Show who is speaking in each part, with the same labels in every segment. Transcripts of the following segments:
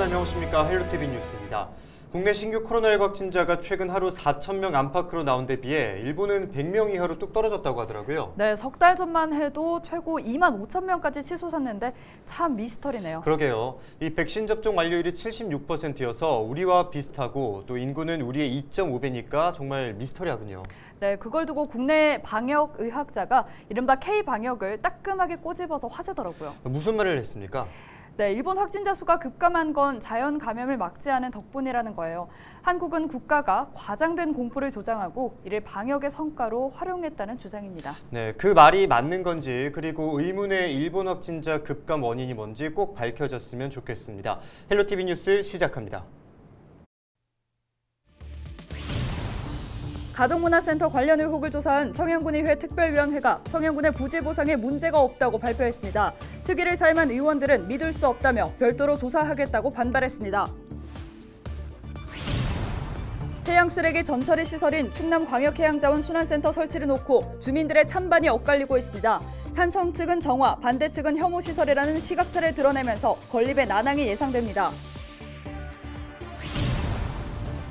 Speaker 1: 여러분 안녕하십니까. 헬로티비 뉴스입니다. 국내 신규 코로나19 확진자가 최근 하루 4,000명 안팎으로 나온 데 비해 일본은 100명 이하로 뚝 떨어졌다고 하더라고요.
Speaker 2: 네, 석 달 전만 해도 최고 25,000명까지 치솟았는데 참 미스터리네요.
Speaker 1: 그러게요. 이 백신 접종 완료율이 76%여서 우리와 비슷하고 또 인구는 우리의 2.5배니까 정말 미스터리하군요.
Speaker 2: 네, 그걸 두고 국내 방역 의학자가 이른바 K-방역을 따끔하게 꼬집어서 화제더라고요.
Speaker 1: 무슨 말을 했습니까?
Speaker 2: 네, 일본 확진자 수가 급감한 건 자연 감염을 막지 않은 덕분이라는 거예요. 한국은 국가가 과장된 공포를 조장하고 이를 방역의 성과로 활용했다는 주장입니다.
Speaker 1: 네, 그 말이 맞는 건지 그리고 의문의 일본 확진자 급감 원인이 뭔지 꼭 밝혀졌으면 좋겠습니다. 헬로티비 뉴스 시작합니다.
Speaker 2: 가족문화센터 관련 의혹을 조사한 청양군의회 특별위원회가 청양군의 부재 보상에 문제가 없다고 발표했습니다. 특위를 사임한 의원들은 믿을 수 없다며 별도로 조사하겠다고 반발했습니다. 해양 쓰레기 전처리 시설인 충남광역해양자원 순환센터 설치를 놓고 주민들의 찬반이 엇갈리고 있습니다. 찬성 측은 정화, 반대 측은 혐오 시설이라는 시각차를 드러내면서 건립의 난항이 예상됩니다.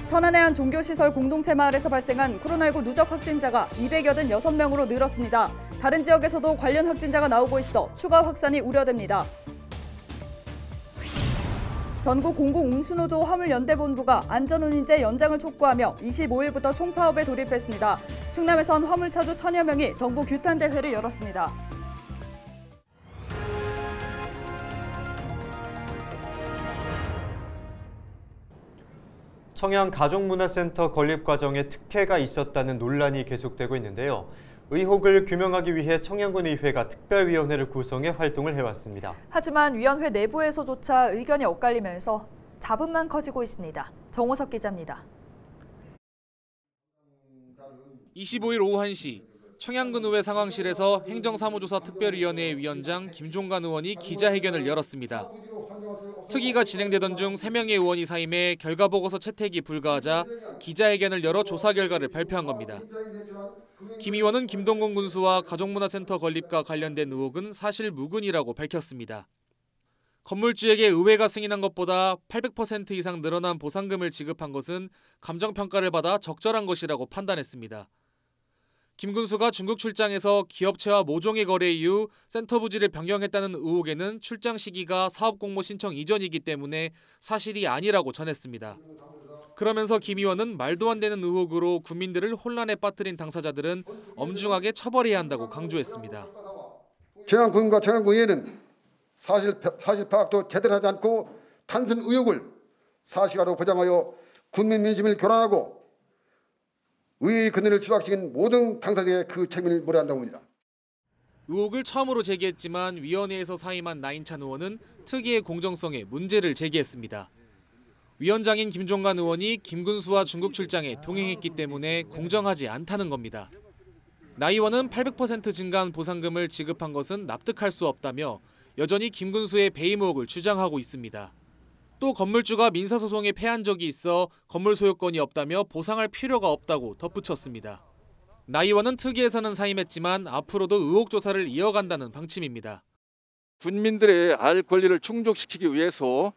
Speaker 2: 천안의 한 종교시설 공동체 마을에서 발생한 코로나19 누적 확진자가 286명으로 늘었습니다. 다른 지역에서도 관련 확진자가 나오고 있어 추가 확산이 우려됩니다. 전국 공공운수노조 화물연대본부가 안전운임제 연장을 촉구하며 25일부터 총파업에 돌입했습니다. 충남에선 화물차주 1000여 명이 정부 규탄대회를 열었습니다.
Speaker 1: 청양 가족문화센터 건립 과정에 특혜가 있었다는 논란이 계속되고 있는데요. 의혹을 규명하기 위해 청양군의회가 특별위원회를 구성해 활동을 해왔습니다.
Speaker 2: 하지만 위원회 내부에서조차 의견이 엇갈리면서 잡음만 커지고 있습니다. 정호석 기자입니다.
Speaker 3: 25일 오후 1시 청양군의회 상황실에서 행정사무조사 특별위원회 위원장 김종관 의원이 기자회견을 열었습니다. 특위가 진행되던 중 3명의 의원이 사임해 결과보고서 채택이 불가하자 기자회견을 열어 조사 결과를 발표한 겁니다. 김 의원은 김동건 군수와 가족문화센터 건립과 관련된 의혹은 사실 무근이라고 밝혔습니다. 건물주에게 의회가 승인한 것보다 800% 이상 늘어난 보상금을 지급한 것은 감정평가를 받아 적절한 것이라고 판단했습니다. 김 군수가 중국 출장에서 기업체와 모종의 거래 이후 센터 부지를 변경했다는 의혹에는 출장 시기가 사업 공모 신청 이전이기 때문에 사실이 아니라고 전했습니다. 그러면서 김 의원은 말도 안 되는 의혹으로 국민들을 혼란에 빠뜨린 당사자들은 엄중하게 처벌해야 한다고 강조했습니다.
Speaker 4: 청양군과 청양군의회는 사실 파악도 제대로 하지 않고 단순 의혹을 사실화로 포장하여 국민 민심을 교란하고 의회의 권한을 추락시킨 모든 당사자의 그 책임을 물어야 한다고 봅니다.
Speaker 3: 의혹을 처음으로 제기했지만 위원회에서 사임한 나인찬 의원은 특위의 공정성에 문제를 제기했습니다. 위원장인 김종관 의원이 김 군수와 중국 출장에 동행했기 때문에 공정하지 않다는 겁니다. 나 의원은 800% 증가한 보상금을 지급한 것은 납득할 수 없다며 여전히 김 군수의 배임 의혹을 주장하고 있습니다. 또 건물주가 민사소송에 패한 적이 있어 건물 소유권이 없다며 보상할 필요가 없다고 덧붙였습니다. 나 의원은 특위에서는 사임했지만 앞으로도 의혹 조사를 이어간다는 방침입니다.
Speaker 5: 군민들의 알 권리를 충족시키기 위해서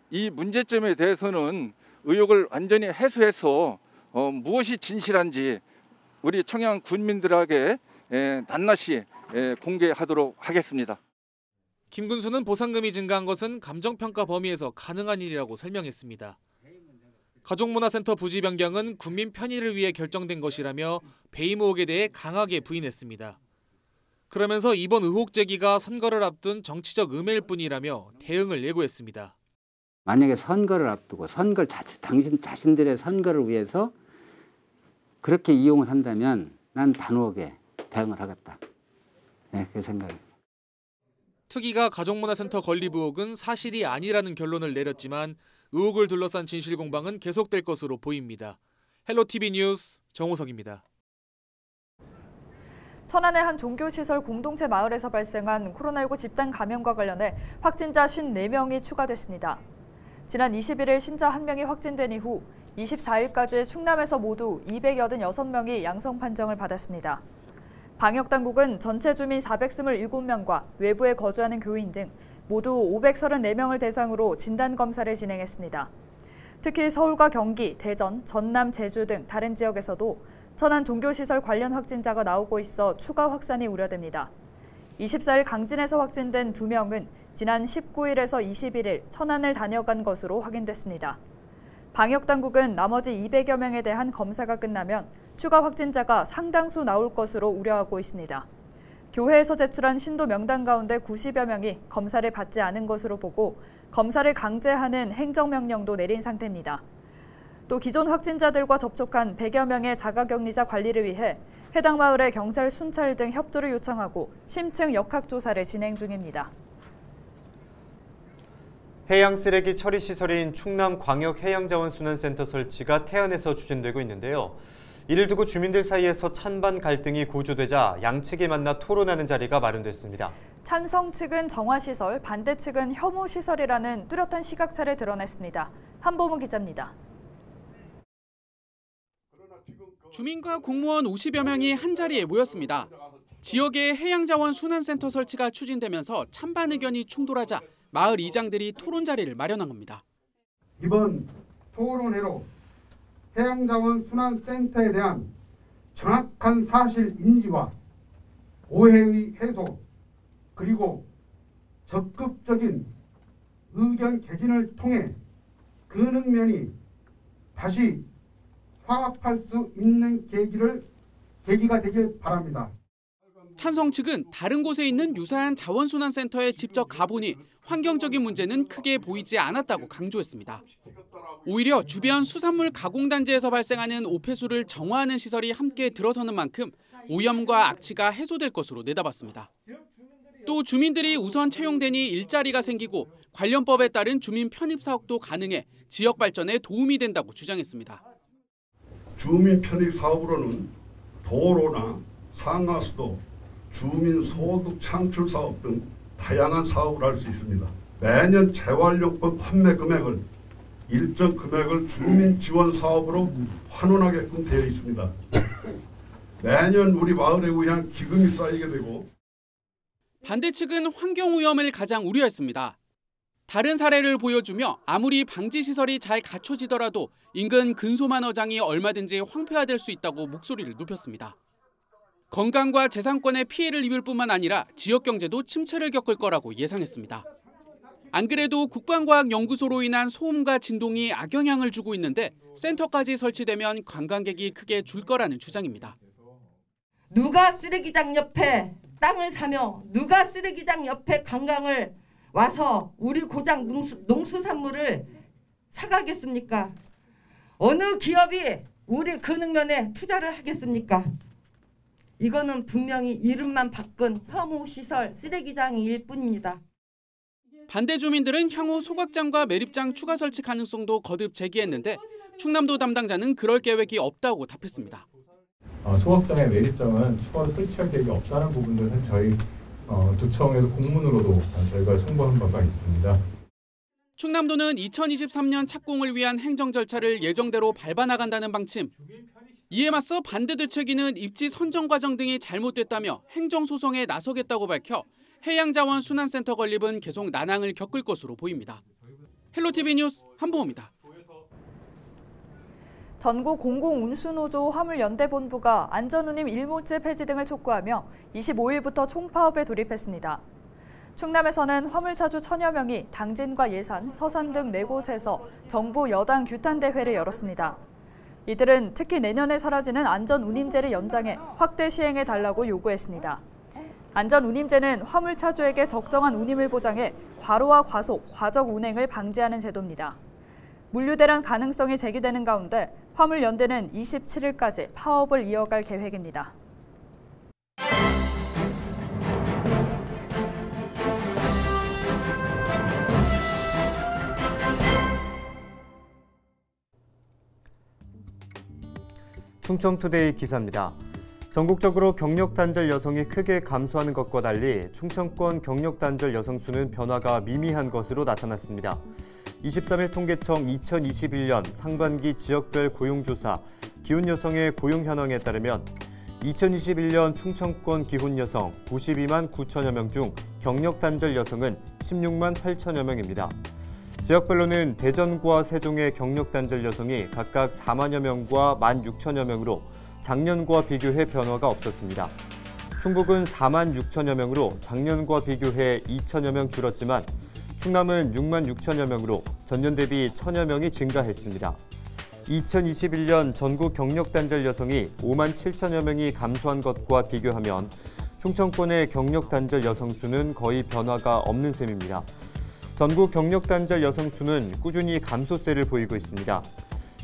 Speaker 5: 이 문제점에 대해서는 의혹을 완전히 해소해서 무엇이 진실한지 우리 청양 군민들에게 낱낱이 공개하도록 하겠습니다.
Speaker 3: 김 군수는 보상금이 증가한 것은 감정평가 범위에서 가능한 일이라고 설명했습니다. 가족문화센터 부지 변경은 국민 편의를 위해 결정된 것이라며 배임 의혹에 대해 강하게 부인했습니다. 그러면서 이번 의혹 제기가 선거를 앞둔 정치적 음해일 뿐이라며 대응을 예고했습니다.
Speaker 6: 만약에 선거를 앞두고 당신 자신들의 선거를 위해서 그렇게 이용을 한다면 난 단호하게 대응을 하겠다. 네, 그 생각입니다.
Speaker 3: 특위가 가족문화센터 건립 의혹은 사실이 아니라는 결론을 내렸지만 의혹을 둘러싼 진실 공방은 계속될 것으로 보입니다. 헬로티비 뉴스 정호석입니다.
Speaker 2: 천안의 한 종교시설 공동체 마을에서 발생한 코로나19 집단 감염과 관련해 확진자 54명이 추가됐습니다. 지난 21일 신자 1명이 확진된 이후 24일까지 충남에서 모두 286명이 양성 판정을 받았습니다. 방역당국은 전체 주민 427명과 외부에 거주하는 교인 등 모두 534명을 대상으로 진단검사를 진행했습니다. 특히 서울과 경기, 대전, 전남, 제주 등 다른 지역에서도 천안 종교시설 관련 확진자가 나오고 있어 추가 확산이 우려됩니다. 24일 강진에서 확진된 2명은 지난 19일에서 21일 천안을 다녀간 것으로 확인됐습니다. 방역당국은 나머지 200여 명에 대한 검사가 끝나면 추가 확진자가 상당수 나올 것으로 우려하고 있습니다. 교회에서 제출한 신도 명단 가운데 90여 명이 검사를 받지 않은 것으로 보고 검사를 강제하는 행정명령도 내린 상태입니다. 또 기존 확진자들과 접촉한 100여 명의 자가격리자 관리를 위해 해당 마을에 경찰 순찰 등 협조를 요청하고 심층 역학조사를 진행 중입니다.
Speaker 1: 해양 쓰레기 처리 시설인 충남광역해양자원순환센터 설치가 태안에서 추진되고 있는데요. 이를 두고 주민들 사이에서 찬반 갈등이 고조되자 양측이 만나 토론하는 자리가 마련됐습니다.
Speaker 2: 찬성 측은 정화시설, 반대 측은 혐오시설이라는 뚜렷한 시각차를 드러냈습니다. 한보문 기자입니다.
Speaker 7: 주민과 공무원 50여 명이 한자리에 모였습니다. 지역의 해양자원 순환센터 설치가 추진되면서 찬반 의견이 충돌하자 마을 이장들이 토론 자리를 마련한 겁니다.
Speaker 8: 이번 토론회로 해양자원 순환센터에 대한 정확한 사실 인지와 오해의 해소, 그리고 적극적인 의견 개진을 통해 그 능면이 다시 화합할 수 있는 계기가 되길 바랍니다.
Speaker 7: 찬성 측은 다른 곳에 있는 유사한 자원순환센터에 직접 가보니 환경적인 문제는 크게 보이지 않았다고 강조했습니다. 오히려 주변 수산물 가공단지에서 발생하는 오폐수를 정화하는 시설이 함께 들어서는 만큼 오염과 악취가 해소될 것으로 내다봤습니다. 또 주민들이 우선 채용되니 일자리가 생기고 관련법에 따른 주민 편입 사업도 가능해 지역 발전에 도움이 된다고 주장했습니다.
Speaker 9: 주민 편입 사업으로는 도로나 상하수도, 주민 소득 창출 사업 등 다양한 사업을 할 수 있습니다. 매년 재활용품 판매 금액을 일정 금액을 주민 지원 사업으로 환원하게끔 되어 있습니다. 매년 우리 마을에 의한 기금이 쌓이게 되고.
Speaker 7: 반대 측은 환경오염을 가장 우려했습니다. 다른 사례를 보여주며 아무리 방지시설이 잘 갖춰지더라도 인근 근소만어장이 얼마든지 황폐화될 수 있다고 목소리를 높였습니다. 건강과 재산권에 피해를 입을 뿐만 아니라 지역 경제도 침체를 겪을 거라고 예상했습니다. 안 그래도 국방과학연구소로 인한 소음과 진동이 악영향을 주고 있는데 센터까지 설치되면 관광객이 크게 줄 거라는 주장입니다.
Speaker 10: 누가 쓰레기장 옆에 땅을 사며 누가 쓰레기장 옆에 관광을 와서 우리 고장 농수산물을 사가겠습니까? 어느 기업이 우리 근흥면에 투자를 하겠습니까? 이거는 분명히 이름만 바꾼 혐오시설 쓰레기장일 뿐입니다.
Speaker 7: 반대 주민들은 향후 소각장과 매립장 추가 설치 가능성도 거듭 제기했는데 충남도 담당자는 그럴 계획이 없다고 답했습니다.
Speaker 11: 소각장의 매립장은 추가로 설치할 계획이 없다는 부분들은 저희 도청에서 공문으로도 저희가 송부한 바가 있습니다.
Speaker 7: 충남도는 2023년 착공을 위한 행정 절차를 예정대로 밟아나간다는 방침. 이에 맞서 반대 대책위는 입지 선정 과정 등이 잘못됐다며 행정소송에 나서겠다고 밝혀 해양자원순환센터 건립은 계속 난항을 겪을 것으로 보입니다. 헬로티비 뉴스 한보호입니다.
Speaker 2: 전국 공공운수노조 화물연대본부가 안전운임 일몰제 폐지 등을 촉구하며 25일부터 총파업에 돌입했습니다. 충남에서는 화물차주 1000여 명이 당진과 예산, 서산 등 4곳에서 정부 여당 규탄대회를 열었습니다. 이들은 특히 내년에 사라지는 안전운임제를 연장해 확대 시행해달라고 요구했습니다. 안전운임제는 화물차주에게 적정한 운임을 보장해 과로와 과속, 과적 운행을 방지하는 제도입니다. 물류대란 가능성이 제기되는 가운데 화물연대는 27일까지 파업을 이어갈 계획입니다.
Speaker 1: 충청투데이 기사입니다. 전국적으로 경력단절 여성이 크게 감소하는 것과 달리 충청권 경력단절 여성 수는 변화가 미미한 것으로 나타났습니다. 23일 통계청 2021년 상반기 지역별 고용조사 기혼 여성의 고용 현황에 따르면 2021년 충청권 기혼 여성 92만 9천여 명 중 경력 단절 여성은 16만 8천여 명입니다. 지역별로는 대전과 세종의 경력 단절 여성이 각각 4만여 명과 1만 6천여 명으로 작년과 비교해 변화가 없었습니다. 충북은 4만 6천여 명으로 작년과 비교해 2천여 명 줄었지만 충남은 6만 6천여 명으로 전년 대비 1천여 명이 증가했습니다. 2021년 전국 경력 단절 여성이 5만 7천여 명이 감소한 것과 비교하면 충청권의 경력 단절 여성 수는 거의 변화가 없는 셈입니다. 전국 경력 단절 여성 수는 꾸준히 감소세를 보이고 있습니다.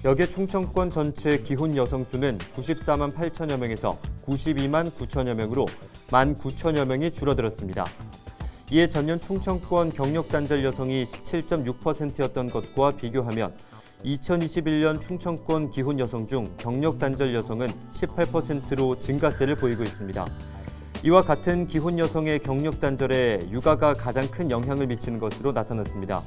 Speaker 1: 여기에 충청권 전체 기혼 여성 수는 94만 8천여 명에서 92만 9천여 명으로 1만 9천여 명이 줄어들었습니다. 이에 전년 충청권 경력 단절 여성이 17.6%였던 것과 비교하면 2021년 충청권 기혼 여성 중 경력 단절 여성은 18%로 증가세를 보이고 있습니다. 이와 같은 기혼 여성의 경력 단절에 육아가 가장 큰 영향을 미치는 것으로 나타났습니다.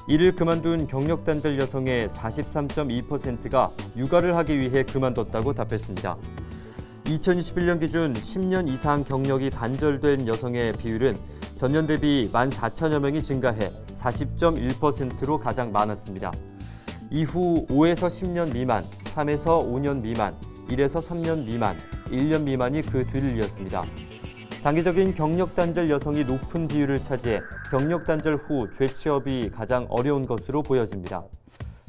Speaker 1: 일을 그만둔 경력 단절 여성의 43.2%가 육아를 하기 위해 그만뒀다고 답했습니다. 2021년 기준 10년 이상 경력이 단절된 여성의 비율은 전년 대비 1만 4천여 명이 증가해 40.1%로 가장 많았습니다. 이후 5에서 10년 미만, 3에서 5년 미만, 1에서 3년 미만, 1년 미만이 그 뒤를 이었습니다. 장기적인 경력 단절 여성이 높은 비율을 차지해 경력 단절 후 재취업이 가장 어려운 것으로 보여집니다.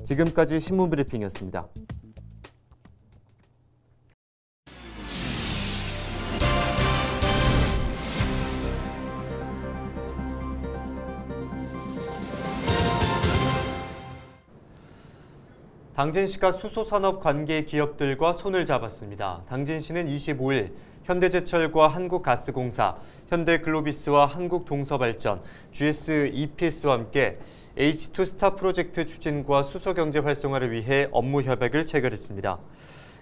Speaker 1: 지금까지 신문 브리핑이었습니다. 당진시가 수소산업 관계 기업들과 손을 잡았습니다. 당진시는 25일 현대제철과 한국가스공사, 현대글로비스와 한국동서발전, GS EPS와 함께 H2 스타 프로젝트 추진과 수소경제 활성화를 위해 업무 협약을 체결했습니다.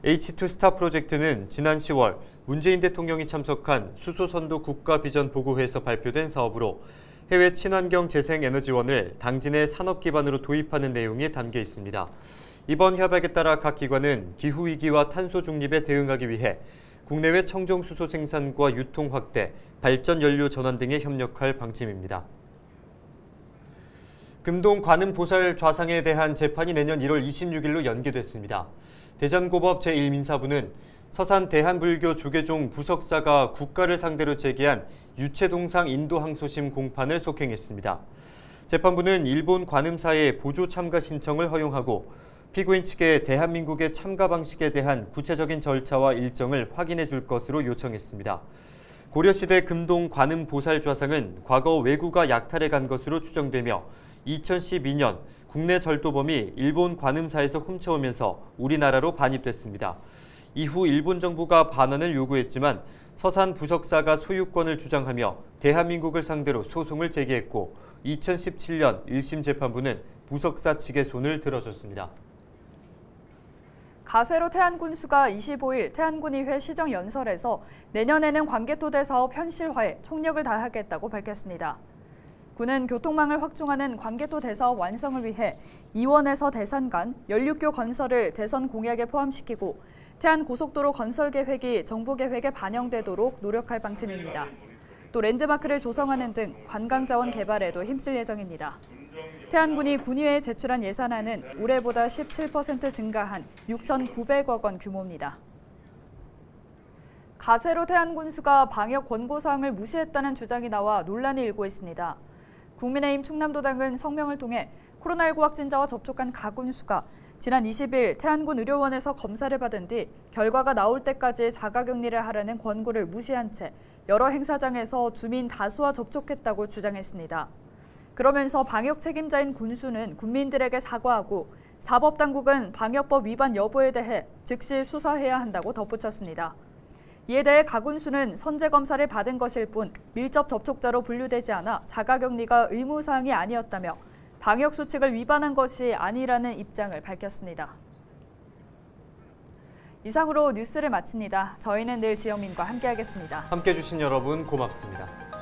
Speaker 1: H2 스타 프로젝트는 지난 10월 문재인 대통령이 참석한 수소선도 국가비전보고회에서 발표된 사업으로 해외 친환경 재생에너지원을 당진의 산업 기반으로 도입하는 내용이 담겨 있습니다. 이번 협약에 따라 각 기관은 기후위기와 탄소 중립에 대응하기 위해 국내외 청정수소 생산과 유통 확대, 발전연료 전환 등에 협력할 방침입니다. 금동 관음 보살 좌상에 대한 재판이 내년 1월 26일로 연기됐습니다. 대전고법 제1민사부는 서산 대한불교 조계종 부석사가 국가를 상대로 제기한 유체동상 인도 항소심 공판을 속행했습니다. 재판부는 일본 관음사의 보조 참가 신청을 허용하고 피고인 측에 대한민국의 참가 방식에 대한 구체적인 절차와 일정을 확인해 줄 것으로 요청했습니다. 고려시대 금동 관음 보살 좌상은 과거 왜구가 약탈해 간 것으로 추정되며 2012년 국내 절도범이 일본 관음사에서 훔쳐오면서 우리나라로 반입됐습니다. 이후 일본 정부가 반환을 요구했지만 서산 부석사가 소유권을 주장하며 대한민국을 상대로 소송을 제기했고 2017년 1심 재판부는 부석사 측의 손을 들어줬습니다.
Speaker 2: 가세로 태안군수가 25일 태안군의회 시정연설에서 내년에는 관계토대 사업 현실화에 총력을 다하겠다고 밝혔습니다. 군은 교통망을 확충하는 관계토대 사업 완성을 위해 이원에서 대산 간 연륙교 건설을 대선 공약에 포함시키고 태안고속도로 건설 계획이 정부 계획에 반영되도록 노력할 방침입니다. 또 랜드마크를 조성하는 등 관광자원 개발에도 힘쓸 예정입니다. 태안군이 군의회에 제출한 예산안은 올해보다 17% 증가한 6,900억 원 규모입니다. 가세로 태안군수가 방역 권고사항을 무시했다는 주장이 나와 논란이 일고 있습니다. 국민의힘 충남도당은 성명을 통해 코로나19 확진자와 접촉한 가군수가 지난 20일 태안군 의료원에서 검사를 받은 뒤 결과가 나올 때까지 자가격리를 하라는 권고를 무시한 채 여러 행사장에서 주민 다수와 접촉했다고 주장했습니다. 그러면서 방역 책임자인 군수는 국민들에게 사과하고 사법당국은 방역법 위반 여부에 대해 즉시 수사해야 한다고 덧붙였습니다. 이에 대해 가군수는 선제검사를 받은 것일 뿐 밀접 접촉자로 분류되지 않아 자가격리가 의무사항이 아니었다며 방역수칙을 위반한 것이 아니라는 입장을 밝혔습니다. 이상으로 뉴스를 마칩니다. 저희는 내일 지영민과 함께하겠습니다.
Speaker 1: 함께해 주신 여러분 고맙습니다.